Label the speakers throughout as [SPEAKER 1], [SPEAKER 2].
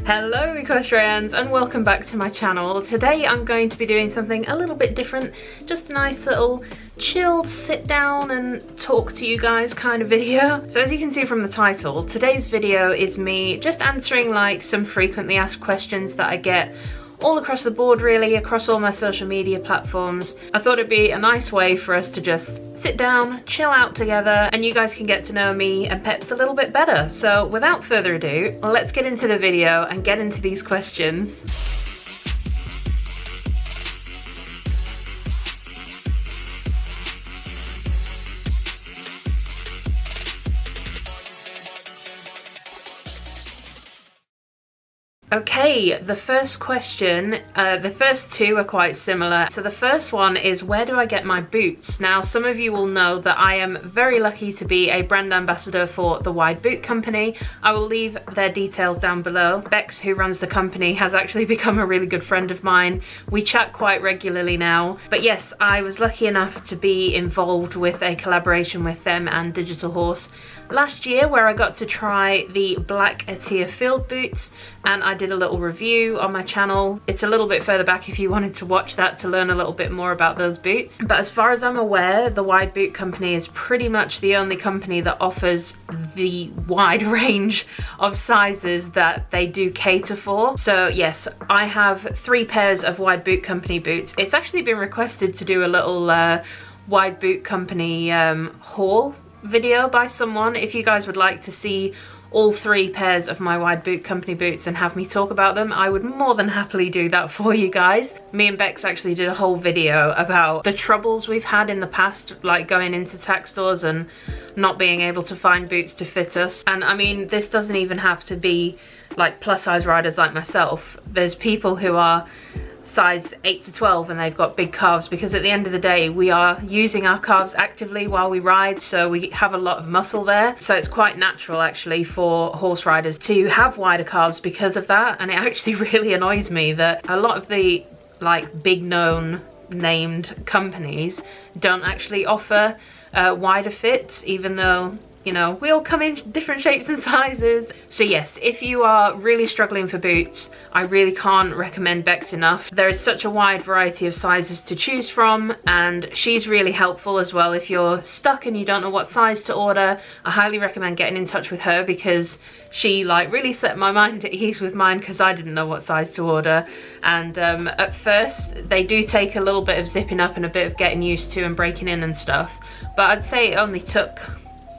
[SPEAKER 1] Hello EquesRAYans and welcome back to my channel. Today I'm going to be doing something a little bit different, just a nice little chilled sit down and talk to you guys kind of video. So as you can see from the title, today's video is me just answering like some frequently asked questions that I get all across the board, really, across all my social media platforms. I thought it'd be a nice way for us to just sit down, chill out together, and you guys can get to know me and Peps a little bit better. So without further ado, let's get into the video and get into these questions. Okay, the first question, the first two are quite similar. So the first one is, where do I get my boots? Now, some of you will know that I am very lucky to be a brand ambassador for the Wide Boot Company. I will leave their details down below. Bex, who runs the company, has actually become a really good friend of mine. We chat quite regularly now. But yes, I was lucky enough to be involved with a collaboration with them and Digital Horse last year, where I got to try the black Atia field boots, and I did a little review on my channel. It's a little bit further back if you wanted to watch that to learn a little bit more about those boots. But as far as I'm aware, the Wide Boot Company is pretty much the only company that offers the wide range of sizes that they do cater for. So yes, I have 3 pairs of Wide Boot Company boots. It's actually been requested to do a little Wide Boot Company haul video by someone. If you guys would like to see all 3 pairs of my Wide Boot Company boots and have me talk about them, I would more than happily do that for you guys. Me and Bex actually did a whole video about the troubles we've had in the past, like going into tack stores and not being able to find boots to fit us. And I mean, this doesn't even have to be like plus size riders like myself. There's people who are size 8 to 12 and they've got big calves, because at the end of the day we are using our calves actively while we ride, so we have a lot of muscle there. So it's quite natural actually for horse riders to have wider calves because of that. And it actually really annoys me that a lot of the like big known named companies don't actually offer wider fits, even though, you know, we all come in different shapes and sizes. So yes, if you are really struggling for boots, I really can't recommend Bex enough. There is such a wide variety of sizes to choose from, and she's really helpful as well. If you're stuck and you don't know what size to order, I highly recommend getting in touch with her, because she like really set my mind at ease with mine, because I didn't know what size to order. And at first they do take a little bit of zipping up and a bit of getting used to and breaking in and stuff, but I'd say it only took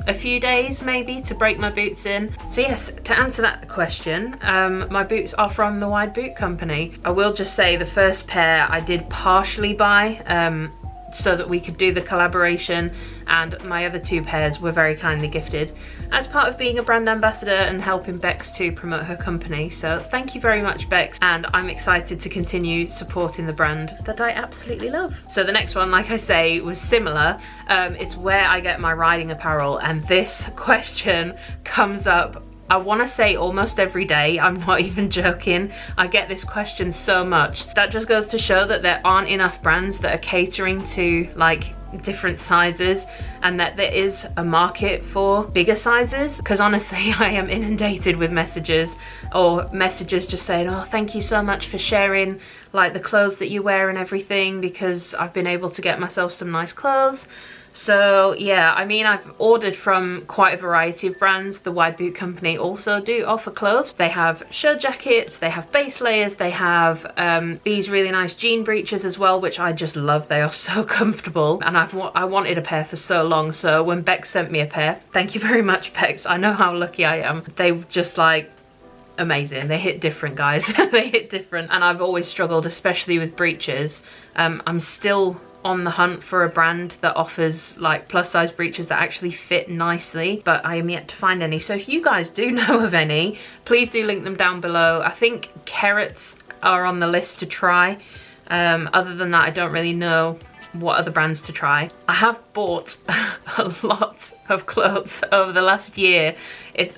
[SPEAKER 1] a few days maybe to break my boots in. So yes, to answer that question, my boots are from the Wide Boot Company. I will just say the first pair I did partially buy so that we could do the collaboration, and my other 2 pairs were very kindly gifted as part of being a brand ambassador and helping Bex to promote her company. So thank you very much, Bex, and I'm excited to continue supporting the brand that I absolutely love. So the next one, like I say, was similar. It's where I get my riding apparel, and this question comes up, I want to say almost every day. I'm not even joking. I get this question so much. That just goes to show that there aren't enough brands that are catering to like different sizes, and that there is a market for bigger sizes. Because honestly, I am inundated with messages just saying, oh, thank you so much for sharing like the clothes that you wear and everything, because I've been able to get myself some nice clothes. So yeah, I mean, I've ordered from quite a variety of brands. The Wide Boot Company also do offer clothes. They have shirt jackets, they have base layers, they have these really nice jean breeches as well, which I just love. They are so comfortable, and I wanted a pair for so long. So when Bex sent me a pair, thank you very much, Bex. I know how lucky I am. They were just like amazing. They hit different, guys. They hit different, and I've always struggled, especially with breeches. I'm still on the hunt for a brand that offers like plus size breeches that actually fit nicely, but I am yet to find any. So if you guys do know of any, please do link them down below. I think Kerrits are on the list to try. Other than that, I don't really know what other brands to try. I have bought a lot of clothes over the last year.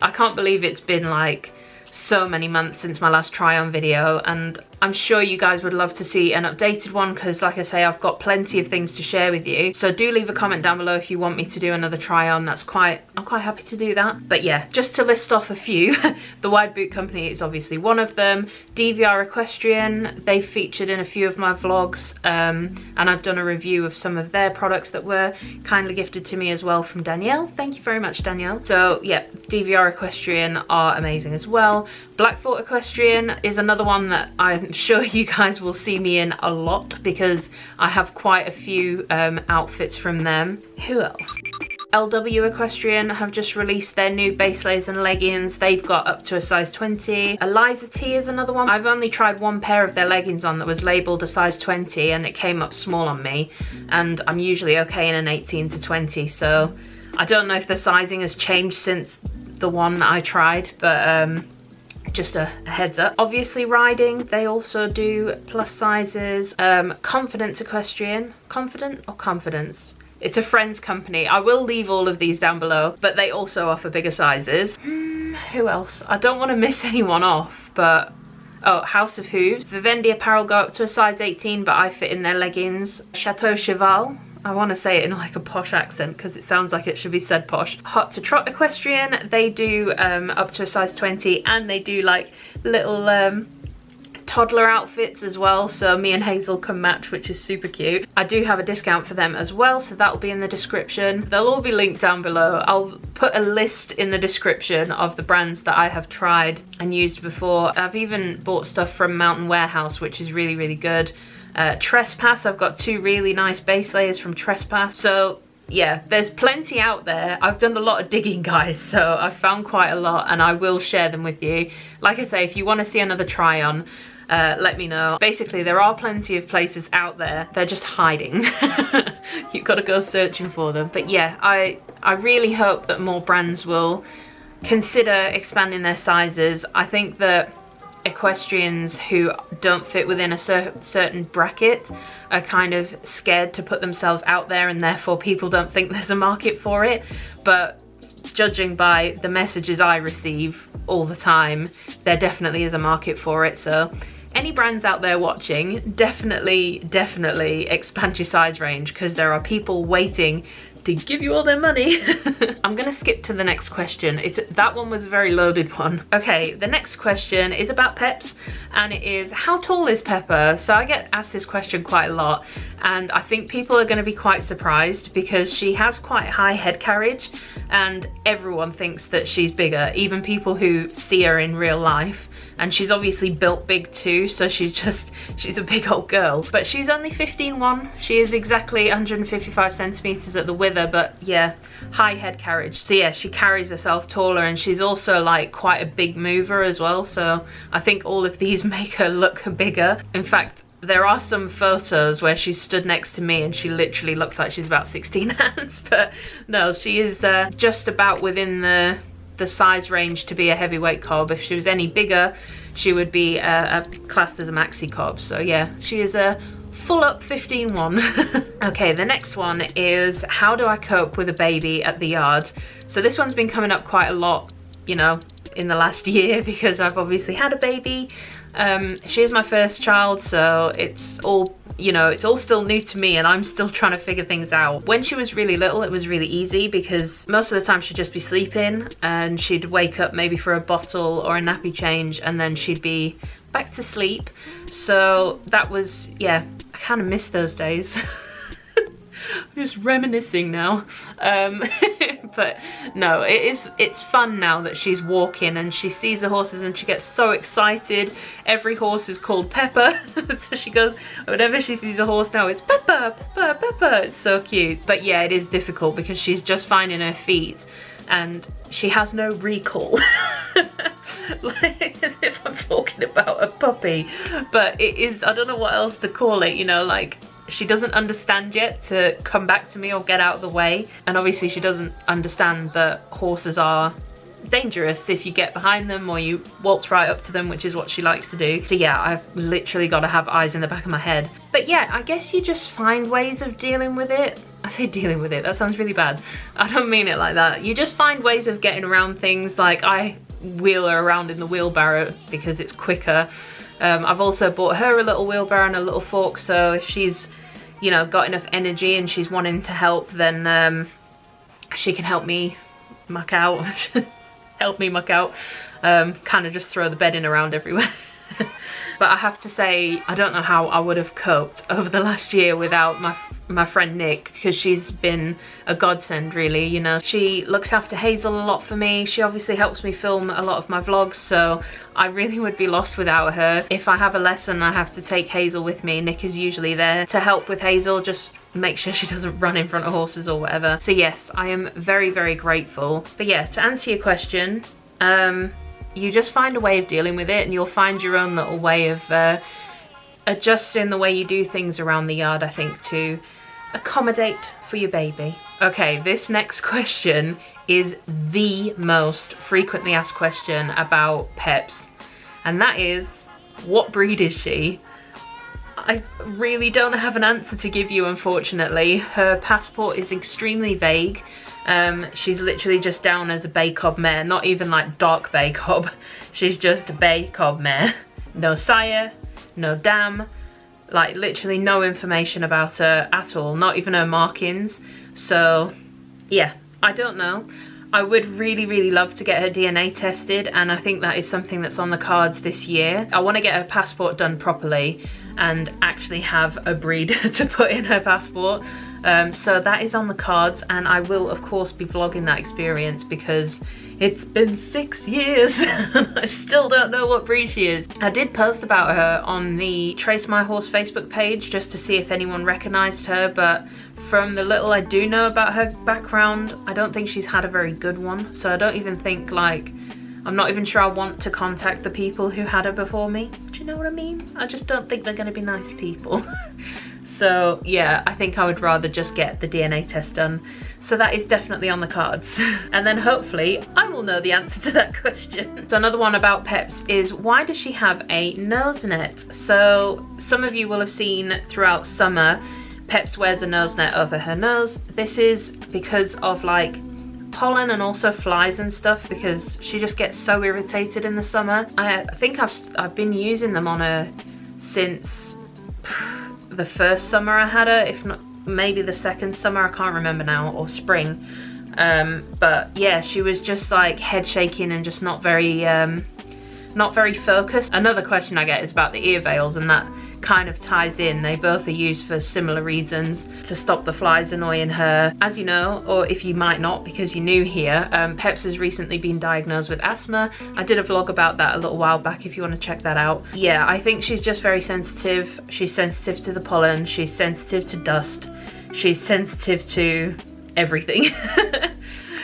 [SPEAKER 1] I can't believe it's been like so many months since my last try on video, and I'm sure you guys would love to see an updated one because, like I say, I've got plenty of things to share with you. So do leave a comment down below if you want me to do another try on. I'm quite happy to do that. But yeah, just to list off a few, the Wide Boot Company is obviously one of them. DVR Equestrian, they've featured in a few of my vlogs, and I've done a review of some of their products that were kindly gifted to me as well from Danielle. Thank you very much, Danielle. So yeah, DVR Equestrian are amazing as well. Blackthorn Equestrian is another one that I'm sure you guys will see me in a lot because I have quite a few outfits from them. Who else? LW Equestrian have just released their new base layers and leggings. They've got up to a size 20. Eliza T is another one. I've only tried one pair of their leggings on that was labelled a size 20 and it came up small on me, and I'm usually okay in an 18 to 20, so I don't know if the sizing has changed since the one that I tried, but just a heads up. Obviously riding, they also do plus sizes. Confidence Equestrian, Confident or Confidence? It's a friend's company. I will leave all of these down below, but they also offer bigger sizes. Who else? I don't want to miss anyone off, but oh, House of Hooves. Vivendi Apparel go up to a size 18, but I fit in their leggings. Chateau Cheval. I want to say it in like a posh accent because it sounds like it should be said posh. Hot to Trot Equestrian, they do up to a size 20, and they do like little toddler outfits as well, so me and Hazel can match, which is super cute. I do have a discount for them as well, so that will be in the description. They'll all be linked down below. I'll put a list in the description of the brands that I have tried and used before. I've even bought stuff from Mountain Warehouse, which is really, really good. Trespass, I've got 2 really nice base layers from Trespass. So yeah, there's plenty out there. I've done a lot of digging, guys, so I've found quite a lot and I will share them with you. Like I say, if you want to see another try on, let me know. Basically, there are plenty of places out there. They're just hiding. You've got to go searching for them. But yeah, I really hope that more brands will consider expanding their sizes. I think that equestrians who don't fit within a certain bracket are kind of scared to put themselves out there, and therefore people don't think there's a market for it. But judging by the messages I receive all the time, there definitely is a market for it. So any brands out there watching, definitely expand your size range because there are people waiting to give you all their money. I'm gonna skip to the next question. That one was a very loaded one. Okay, the next question is about Peps, and it is, how tall is Pepper? So I get asked this question quite a lot, and I think people are gonna be quite surprised because she has quite high head carriage and everyone thinks that she's bigger, even people who see her in real life. And she's obviously built big too, so she's a big old girl. But she's only 15'1". She is exactly 155 centimeters at the wither, but yeah, high head carriage. So yeah, she carries herself taller, and she's also like quite a big mover as well. So I think all of these make her look bigger. In fact, there are some photos where she's stood next to me and she literally looks like she's about 16 hands, but no, she is just about within the size range to be a heavyweight cob. If she was any bigger, she would be classed as a maxi cob. So yeah, she is a full up 15'1". Okay, the next one is, how do I cope with a baby at the yard? So this one's been coming up quite a lot, you know, in the last year because I've obviously had a baby. She is my first child, so it's all, you know, it's all still new to me and I'm still trying to figure things out. When she was really little, it was really easy because most of the time she'd just be sleeping and she'd wake up maybe for a bottle or a nappy change and then she'd be back to sleep. So that was, yeah, I kind of miss those days. I'm just reminiscing now. But no, it's fun now that she's walking and she sees the horses and she gets so excited. Every horse is called Pepper. So she goes, whenever she sees a horse now, it's Pepper, Pepper, Pepper. It's so cute. But yeah, it is difficult because she's just finding her feet and she has no recall. Like, as if I'm talking about a puppy. But it is, I don't know what else to call it, you know, like, she doesn't understand yet to come back to me or get out of the way. And obviously she doesn't understand that horses are dangerous if you get behind them or you waltz right up to them, which is what she likes to do. So yeah, I've literally got to have eyes in the back of my head. But yeah, I guess you just find ways of dealing with it. I say dealing with it, that sounds really bad. I don't mean it like that. You just find ways of getting around things. Like I wheel her around in the wheelbarrow because it's quicker. I've also bought her a little wheelbarrow and a little fork, so if she's, you know, got enough energy and she's wanting to help, then she can help me muck out. Help me muck out. Kind of just throw the bedding around everywhere. But I have to say, I don't know how I would have coped over the last year without my friend Nick, because she's been a godsend, really. You know, she looks after Hazel a lot for me. She obviously helps me film a lot of my vlogs, so I really would be lost without her. If I have a lesson, I have to take Hazel with me. Nick is usually there to help with Hazel, just make sure she doesn't run in front of horses or whatever. So yes, I am very, very grateful. But yeah, to answer your question, you just find a way of dealing with it, and you'll find your own little way of adjusting the way you do things around the yard, I think, to accommodate for your baby. Okay, this next question is the most frequently asked question about Peps, and that is, what breed is she? I really don't have an answer to give you, unfortunately. Her passport is extremely vague. She's literally just down as a bay cob mare, not even like dark bay cob. She's just a bay cob mare. No sire, no dam, like literally no information about her at all, not even her markings. So yeah, I don't know. I would really, really love to get her DNA tested, and I think that is something that's on the cards this year. I want to get her passport done properly and actually have a breed to put in her passport. So that is on the cards, and I will of course be vlogging that experience, because it's been 6 years and I still don't know what breed she is. I did post about her on the Trace My Horse Facebook page just to see if anyone recognised her, but from the little I do know about her background, I don't think she's had a very good one. So I don't even think, like, I'm not even sure I want to contact the people who had her before me. Do you know what I mean? I just don't think they're going to be nice people. So yeah, I think I would rather just get the DNA test done. So that is definitely on the cards. And then hopefully I will know the answer to that question. So another one about Peps is, why does she have a nose net? So some of you will have seen throughout summer, Peps wears a nose net over her nose. This is because of like pollen and also flies and stuff, because she just gets so irritated in the summer. I think I've been using them on her since the first summer I had her, if not maybe the second summer, I can't remember now, or spring. But yeah, she was just like head shaking and just not very focused. Another question I get is about the ear veils, and that kind of ties in. They both are used for similar reasons, to stop the flies annoying her. As you know, or if you might not because you're new here, Peps has recently been diagnosed with asthma. I did a vlog about that a little while back if you want to check that out. Yeah, I think she's just very sensitive. She's sensitive to the pollen, she's sensitive to dust, she's sensitive to everything.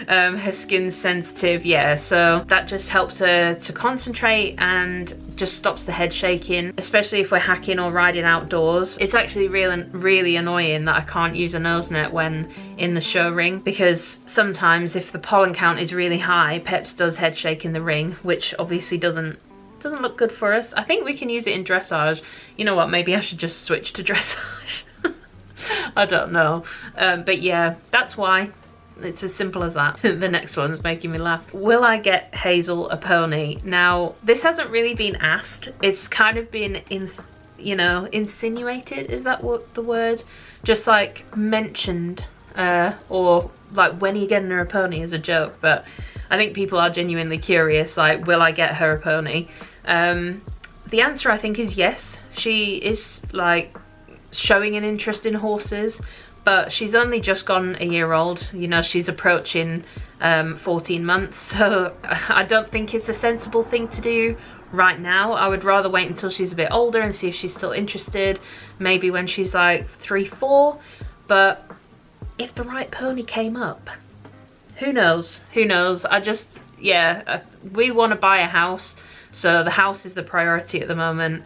[SPEAKER 1] Her skin's sensitive, yeah, so that just helps her to concentrate and just stops the head shaking, especially if we're hacking or riding outdoors. It's actually really annoying that I can't use a nose net when in the show ring, because sometimes if the pollen count is really high, Peps does head shake in the ring, which obviously doesn't look good for us. I think we can use it in dressage. You know what, maybe I should just switch to dressage. I don't know, but yeah, that's why. It's as simple as that. The next one's making me laugh. Will I get Hazel a pony? Now, this hasn't really been asked. It's kind of been insinuated. Is that what the word? Just like mentioned, or like, when are you getting her a pony, as a joke. But I think people are genuinely curious, like, will I get her a pony? The answer, I think, is yes. She is like showing an interest in horses, but she's only just gone a year old. You know, she's approaching 14 months, so I don't think it's a sensible thing to do right now. I would rather wait until she's a bit older and see if she's still interested, maybe when she's like 3, 4. But if the right pony came up, who knows? Who knows? We want to buy a house, so the house is the priority at the moment,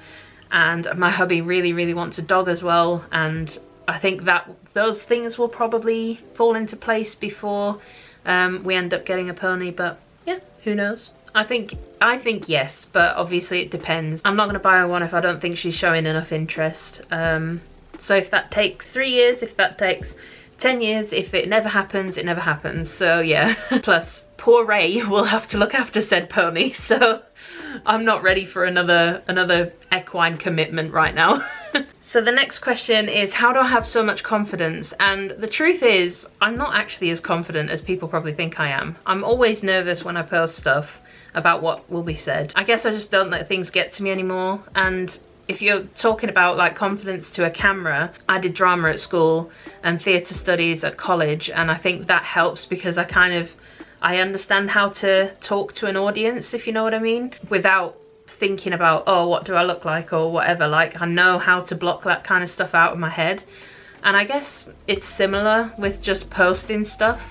[SPEAKER 1] and my hubby really wants a dog as well, and I think that those things will probably fall into place before we end up getting a pony. But yeah, who knows? I think yes, but obviously it depends. I'm not going to buy her one if I don't think she's showing enough interest. So if that takes 3 years, if that takes 10 years, if it never happens, it never happens. So yeah. Plus, poor Ray will have to look after said pony, so I'm not ready for another equine commitment right now. So the next question is, how do I have so much confidence? And the truth is, I'm not actually as confident as people probably think I am. I'm always nervous when I post stuff about what will be said. I guess I just don't let things get to me anymore. And if you're talking about like confidence to a camera, I did drama at school and theatre studies at college, and I think that helps because I understand how to talk to an audience, if you know what I mean, without thinking about, oh, what do I look like or whatever. Like, I know how to block that kind of stuff out of my head. And I guess it's similar with just posting stuff.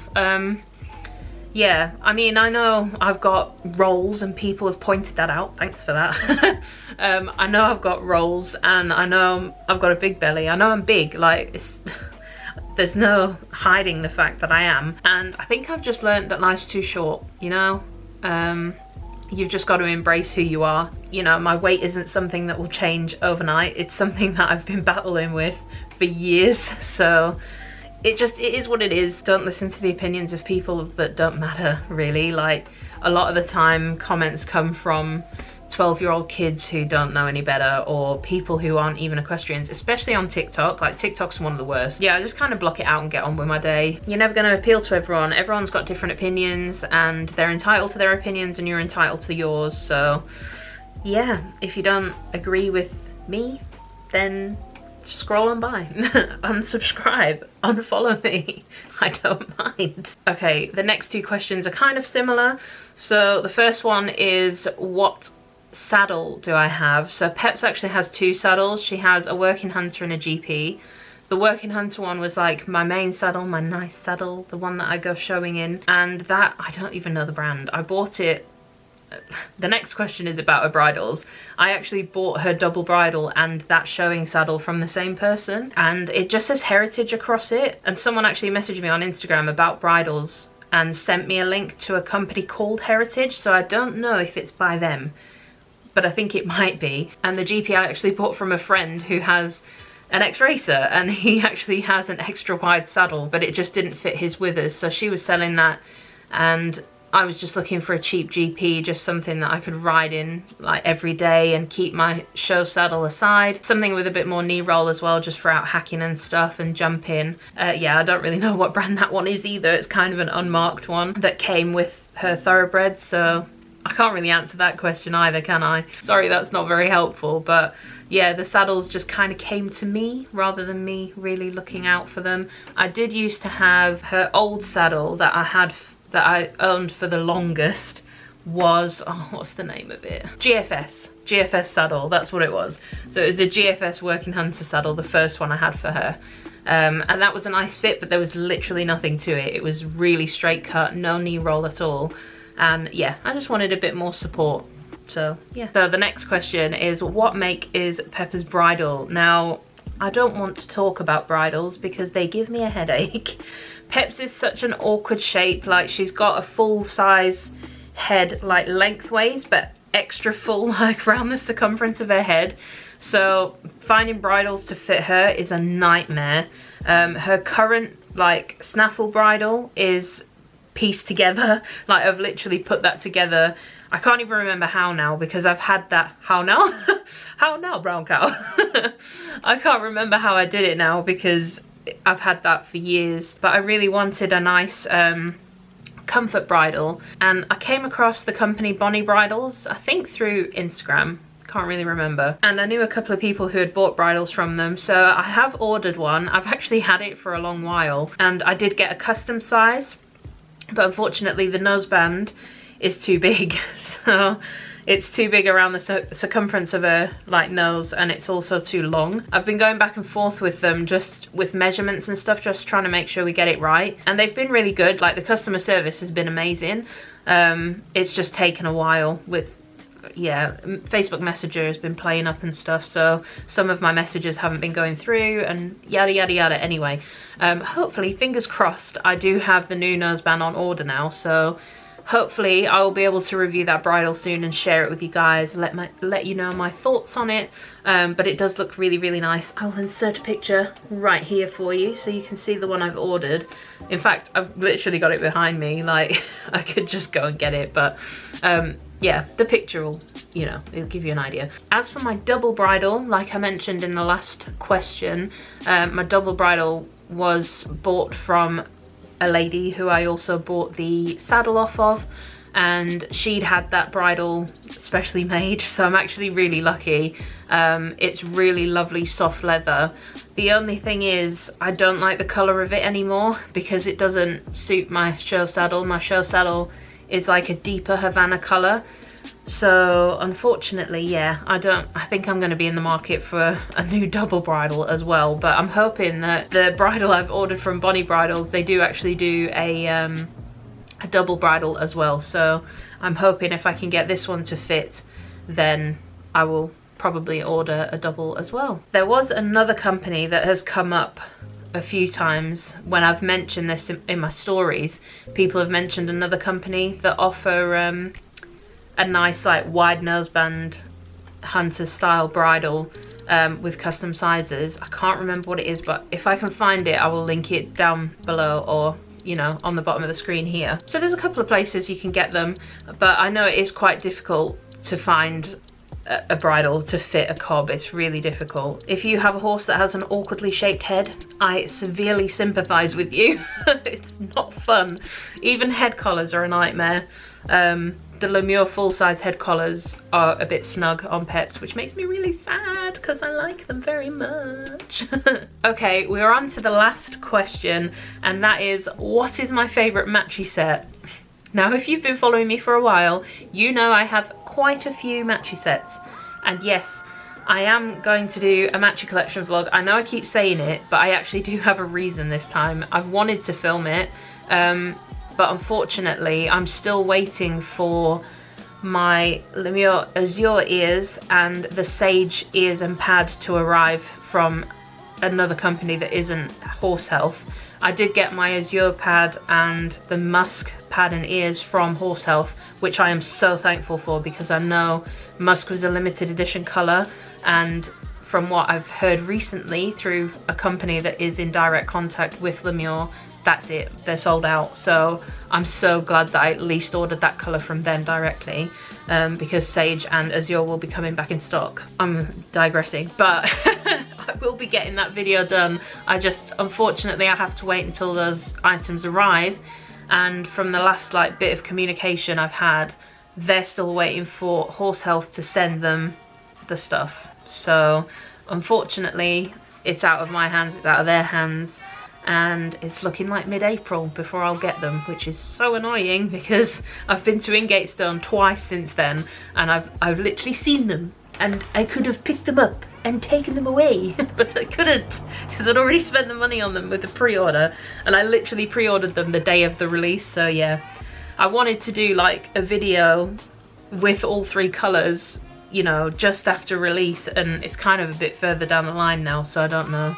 [SPEAKER 1] Yeah, I mean, I know I've got roles and people have pointed that out. Thanks for that. I know I've got roles and I know I've got a big belly. I know I'm big, like, there's no hiding the fact that I am. And I think I've just learned that life's too short, you know? You've just got to embrace who you are. You know, my weight isn't something that will change overnight. It's something that I've been battling with for years. So it is what it is. Don't listen to the opinions of people that don't matter, really. Like, a lot of the time comments come from 12-year-old kids who don't know any better, or people who aren't even equestrians, especially on TikTok. Like, TikTok's one of the worst. Yeah, I just kind of block it out and get on with my day. You're never going to appeal to everyone. Everyone's got different opinions and they're entitled to their opinions and you're entitled to yours. So yeah, if you don't agree with me, then scroll on by. Unsubscribe, unfollow me. I don't mind. Okay, the next two questions are kind of similar. So the first one is, what saddle do I have? So Peps actually has two saddles. She has a working hunter and a GP. The working hunter one was like my main saddle, my nice saddle, the one that I go showing in, and that, I don't even know the brand. I bought it. The next question is about her bridles. I actually bought her double bridle and that showing saddle from the same person, and it just says heritage across it. And someone actually messaged me on Instagram about bridles and sent me a link to a company called Heritage, so I don't know if it's by them, but I think it might be. And the GP I actually bought from a friend who has an ex-racer, and he actually has an extra wide saddle, but it just didn't fit his withers, so she was selling that, and I was just looking for a cheap GP, just something that I could ride in like every day and keep my show saddle aside. Something with a bit more knee roll as well, just for out hacking and stuff and jumping. Yeah, I don't really know what brand that one is either. It's kind of an unmarked one that came with her thoroughbred, so I can't really answer that question either, can I? Sorry, that's not very helpful, but yeah, the saddles just kind of came to me rather than me really looking out for them. I did used to have her old saddle that I owned for the longest was, oh, what's the name of it? GFS saddle, that's what it was. So it was a GFS working hunter saddle, the first one I had for her. And that was a nice fit, but there was literally nothing to it. It was really straight cut, no knee roll at all. And yeah, I just wanted a bit more support. So yeah. So the next question is, what make is Pepper's bridle? Now, I don't want to talk about bridles because they give me a headache. Peps is such an awkward shape. Like, she's got a full size head like lengthways, but extra full like around the circumference of her head. So finding bridles to fit her is a nightmare. Her current like snaffle bridle is pieced together. Like, I've literally put that together. I can't even remember how now because I've had that. How now? How now, brown cow? I can't remember how I did it now because I've had that for years. But I really wanted a nice comfort bridle, and I came across the company Bonnie Bridles, I think through Instagram. Can't really remember. And I knew a couple of people who had bought bridles from them, so I have ordered one. I've actually had it for a long while, and I did get a custom size, but unfortunately the noseband is too big. So it's too big around the circumference of her like nose, and it's also too long. I've been going back and forth with them just with measurements and stuff, just trying to make sure we get it right, and they've been really good. Like, the customer service has been amazing. It's just taken a while with, yeah, Facebook Messenger has been playing up and stuff, so some of my messages haven't been going through and yada yada yada. Anyway, hopefully, fingers crossed, I do have the new noseband on order now, so hopefully I will be able to review that bridle soon and share it with you guys, let you know my thoughts on it. But it does look really, really nice. I'll insert a picture right here for you so you can see the one I've ordered. In fact, I've literally got it behind me, like I could just go and get it, but yeah, the picture will, you know, it'll give you an idea. As for my double bridle, like I mentioned in the last question, my double bridle was bought from a lady who I also bought the saddle off of, and she'd had that bridle specially made, so I'm actually really lucky. It's really lovely soft leather. The only thing is I don't like the colour of it anymore because it doesn't suit my show saddle. My show saddle is like a deeper Havana colour, so unfortunately, yeah, I think I'm going to be in the market for a new double bridle as well. But I'm hoping that the bridle I've ordered from Bonnie Bridles, they do actually do a double bridle as well, so I'm hoping if I can get this one to fit, then I will probably order a double as well. There was another company that has come up a few times when I've mentioned this in my stories. People have mentioned another company that offer a nice like wide noseband hunter style bridle with custom sizes. I can't remember what it is, but if I can find it, I will link it down below, or you know, on the bottom of the screen here. So there's a couple of places you can get them, but I know it is quite difficult to find a bridle to fit a cob. It's really difficult. If you have a horse that has an awkwardly shaped head, I severely sympathize with you. It's not fun. Even head collars are a nightmare. The Lemure full-size head collars are a bit snug on Peps, which makes me really sad because I like them very much. Okay, we're on to the last question, and that is, what is my favourite matchy set? Now, if you've been following me for a while, you know I have quite a few matchy sets. And yes, I am going to do a matchy collection vlog. I know I keep saying it, but I actually do have a reason this time. I've wanted to film it, but unfortunately I'm still waiting for my Lemure Azure ears and the Sage ears and pad to arrive from another company that isn't Horse Health. I did get my Azure pad and the Musk pad and ears from Horse Health, which I am so thankful for, because I know Musk was a limited edition colour, and from what I've heard recently through a company that is in direct contact with Lemure, that's it, they're sold out. So I'm so glad that I at least ordered that colour from them directly, because Sage and Azure will be coming back in stock. I'm digressing, but I will be getting that video done. Unfortunately, I have to wait until those items arrive, and from the last like bit of communication I've had, they're still waiting for Horse Health to send them the stuff. So unfortunately, it's out of my hands, it's out of their hands, and it's looking like mid-April before I'll get them, which is so annoying because I've been to Ingatestone twice since then, and I've literally seen them, and I could have picked them up and taken them away, but I couldn't because I'd already spent the money on them with the pre-order, and I literally pre-ordered them the day of the release. So yeah, I wanted to do like a video with all three colours, you know, just after release, and it's kind of a bit further down the line now, so I don't know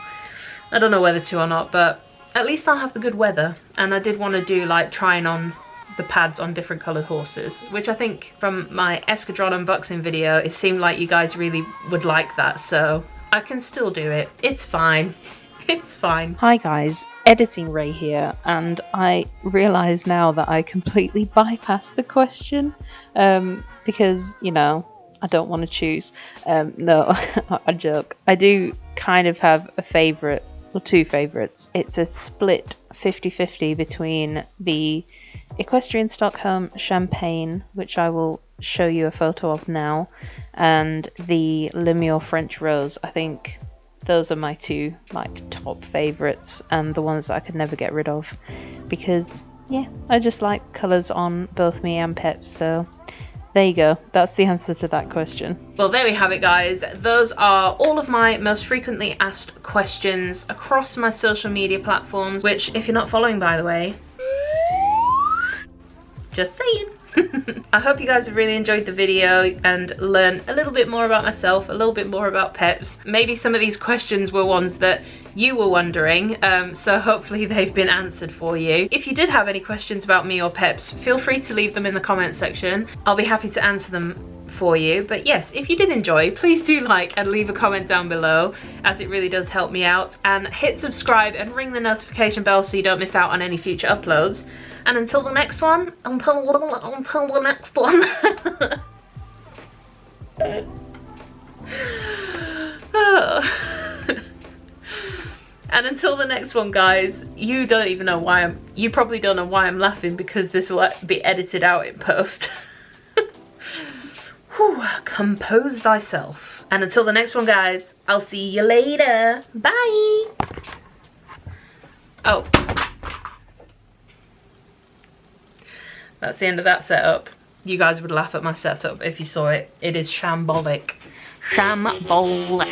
[SPEAKER 1] whether to or not, but at least I'll have the good weather. And I did want to do like trying on the pads on different coloured horses, which I think from my Escadron unboxing video, it seemed like you guys really would like that, so I can still do it. It's fine. It's fine.
[SPEAKER 2] Hi guys, Editing Ray here, and I realise now that I completely bypassed the question because, you know, I don't want to choose. No, I joke. I do kind of have a favourite, or two favourites. It's a split 50-50 between the Equestrian Stockholm Champagne, which I will show you a photo of now, and the Lemure French Rose. I think those are my two like top favourites, and the ones that I could never get rid of, because yeah, I just like colours on both me and Peps. So there you go, that's the answer to that question.
[SPEAKER 1] Well, there we have it guys. Those are all of my most frequently asked questions across my social media platforms, which if you're not following, by the way, just saying, I hope you guys have really enjoyed the video and learned a little bit more about myself, a little bit more about Peps. Maybe some of these questions were ones that you were wondering, so hopefully they've been answered for you. If you did have any questions about me or Peps, feel free to leave them in the comment section. I'll be happy to answer them for you. But yes, if you did enjoy, please do like and leave a comment down below, as it really does help me out, and hit subscribe and ring the notification bell so you don't miss out on any future uploads. And until the next one, until the next one. And until the next one, guys, you don't even know why you probably don't know why I'm laughing, because this will be edited out in post. Whew, compose thyself. And until the next one, guys, I'll see you later. Bye. Oh. That's the end of that setup. You guys would laugh at my setup if you saw it. It is shambolic. Shambolic.